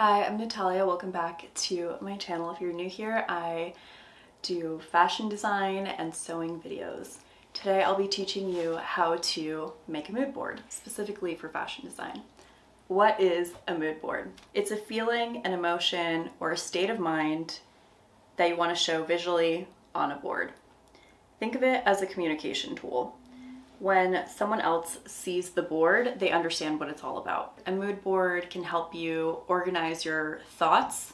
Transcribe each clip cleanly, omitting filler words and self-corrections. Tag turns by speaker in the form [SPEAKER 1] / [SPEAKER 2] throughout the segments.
[SPEAKER 1] Hi, I'm Natalia. Welcome back to my channel. If you're new here, I do fashion design and sewing videos. Today I'll be teaching you how to make a mood board, specifically for fashion design. What is a mood board? It's a feeling, an emotion, or a state of mind that you want to show visually on a board. Think of it as a communication tool. When someone else sees the board, they understand what it's all about. A mood board can help you organize your thoughts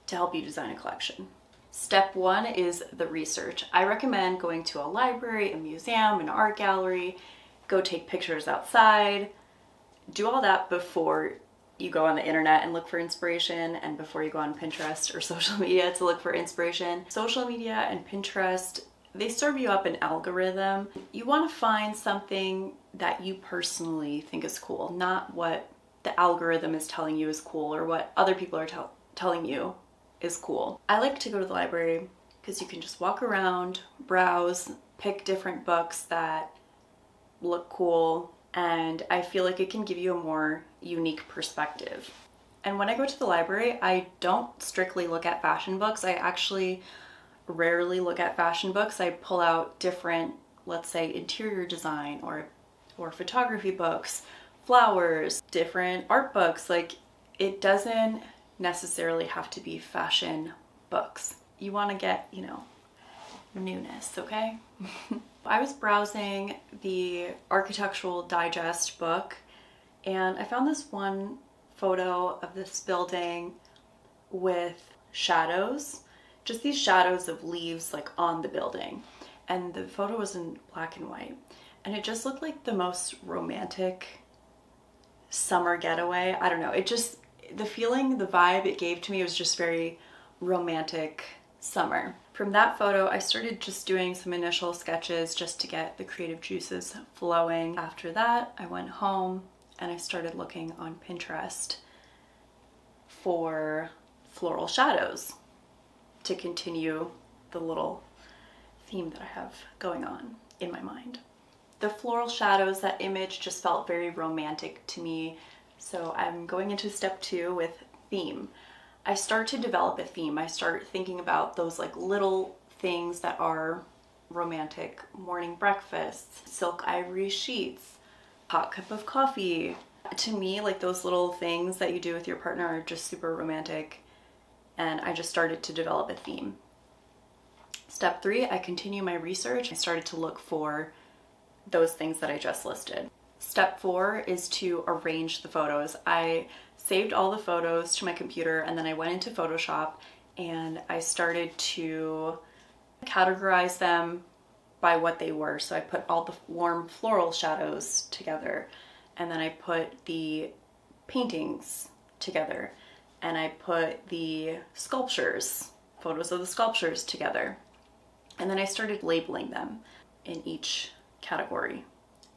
[SPEAKER 1] to help you design a collection. Step one is the research. I recommend going to a library, a museum, an art gallery, go take pictures outside, do all that before you go on the internet and look for inspiration, and before you go on Pinterest or social media to look for inspiration. Social media and Pinterest, they serve you up an algorithm. You want to find something that you personally think is cool, not what the algorithm is telling you is cool or what other people are telling you is cool. I like to go to the library because you can just walk around, browse, pick different books that look cool, and I feel like it can give you a more unique perspective. And when I go to the library, I don't strictly look at fashion books. I actually rarely look at fashion books. I pull out different, let's say, interior design or photography books, flowers, different art books. Like, it doesn't necessarily have to be fashion books. You want to get, newness, okay? I was browsing the Architectural Digest book and I found this one photo of this building with shadows, just these shadows of leaves like on the building, and the photo was in black and white, and it just looked like the most romantic summer getaway. I don't know, it just, the feeling, the vibe it gave to me was just very romantic summer. From that photo, I started just doing some initial sketches just to get the creative juices flowing. After that, I went home and I started looking on Pinterest for floral shadows to continue the little theme that I have going on in my mind. The floral shadows, that image just felt very romantic to me. So I'm going into step two with theme. I start to develop a theme. I start thinking about those like little things that are romantic. Morning breakfasts, silk ivory sheets, hot cup of coffee. To me, like, those little things that you do with your partner are just super romantic. And I just started to develop a theme. Step three, I continue my research. I started to look for those things that I just listed. Step four is to arrange the photos. I saved all the photos to my computer and then I went into Photoshop and I started to categorize them by what they were. So I put all the warm floral shadows together, and then I put the paintings together, and I put the sculptures, photos of the sculptures together. And then I started labeling them in each category.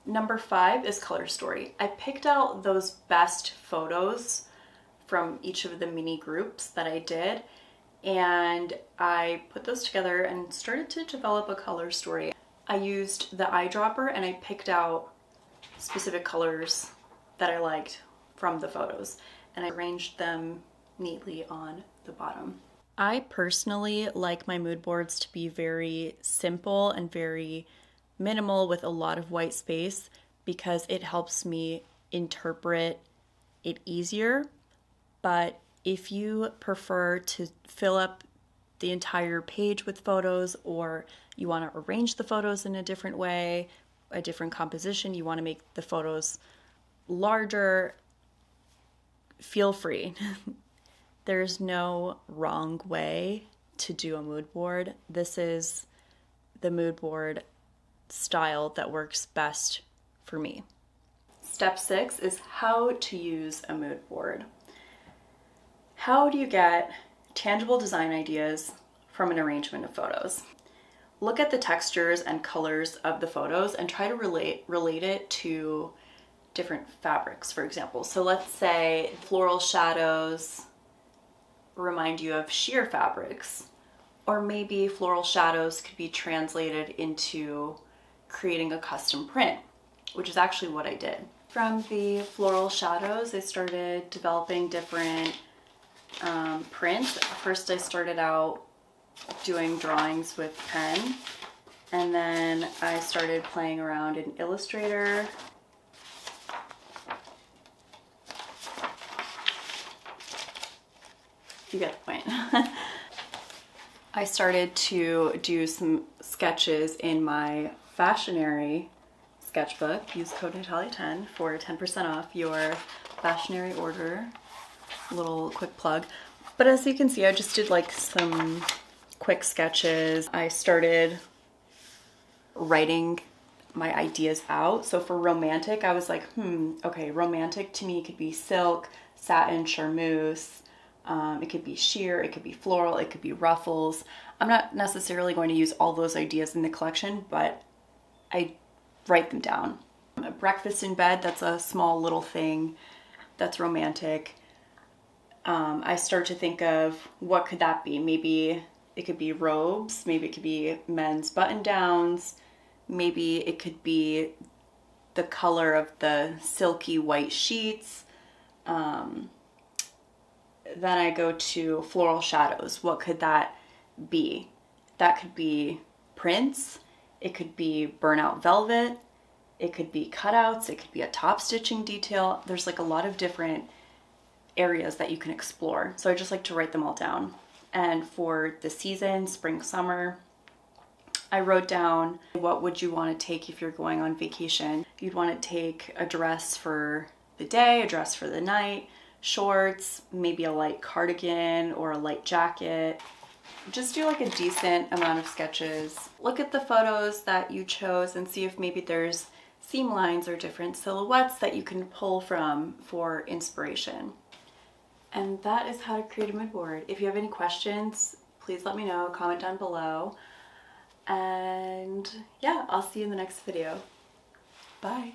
[SPEAKER 1] Number five is color story. I picked out those best photos from each of the mini groups that I did, and I put those together and started to develop a color story. I used the eyedropper and I picked out specific colors that I liked from the photos, and I arranged them neatly on the bottom. I personally like my mood boards to be very simple and very minimal with a lot of white space because it helps me interpret it easier. But if you prefer to fill up the entire page with photos, or you want to arrange the photos in a different way, a different composition, you want to make the photos larger, feel free. There's no wrong way to do a mood board. This is the mood board style that works best for me. Step six is how to use a mood board. How do you get tangible design ideas from an arrangement of photos? Look at the textures and colors of the photos and try to relate it to different fabrics, for example. So let's say floral shadows remind you of sheer fabrics, or maybe floral shadows could be translated into creating a custom print, which is actually what I did. From the floral shadows, I started developing different prints. First I started out doing drawings with pen, and then I started playing around in Illustrator. You get the point. I started to do some sketches in my Fashionary sketchbook. Use code Natalia10 for 10% off your Fashionary order. Little quick plug. But as you can see, I just did like some quick sketches. I started writing my ideas out. So for romantic, I was like, okay, romantic to me could be silk, satin, charmeuse. It could be sheer, it could be floral, it could be ruffles. I'm not necessarily going to use all those ideas in the collection, but I write them down. A breakfast in bed, that's a small little thing that's romantic. I start to think of what could that be? Maybe it could be robes, maybe it could be men's button downs, maybe it could be the color of the silky white sheets. Then I go to floral shadows. What could that be? That could be prints, it could be burnout velvet, it could be cutouts, it could be a top stitching detail. There's like a lot of different areas that you can explore. So I just like to write them all down. And for the season, spring, summer, I wrote down what would you want to take if you're going on vacation. You'd want to take a dress for the day, a dress for the night, shorts, maybe a light cardigan or a light jacket. Just do like a decent amount of sketches. Look at the photos that you chose and see if maybe there's seam lines or different silhouettes that you can pull from for inspiration. And that is how to create a mood board. If you have any questions, please let me know, comment down below. And yeah, I'll see you in the next video. Bye.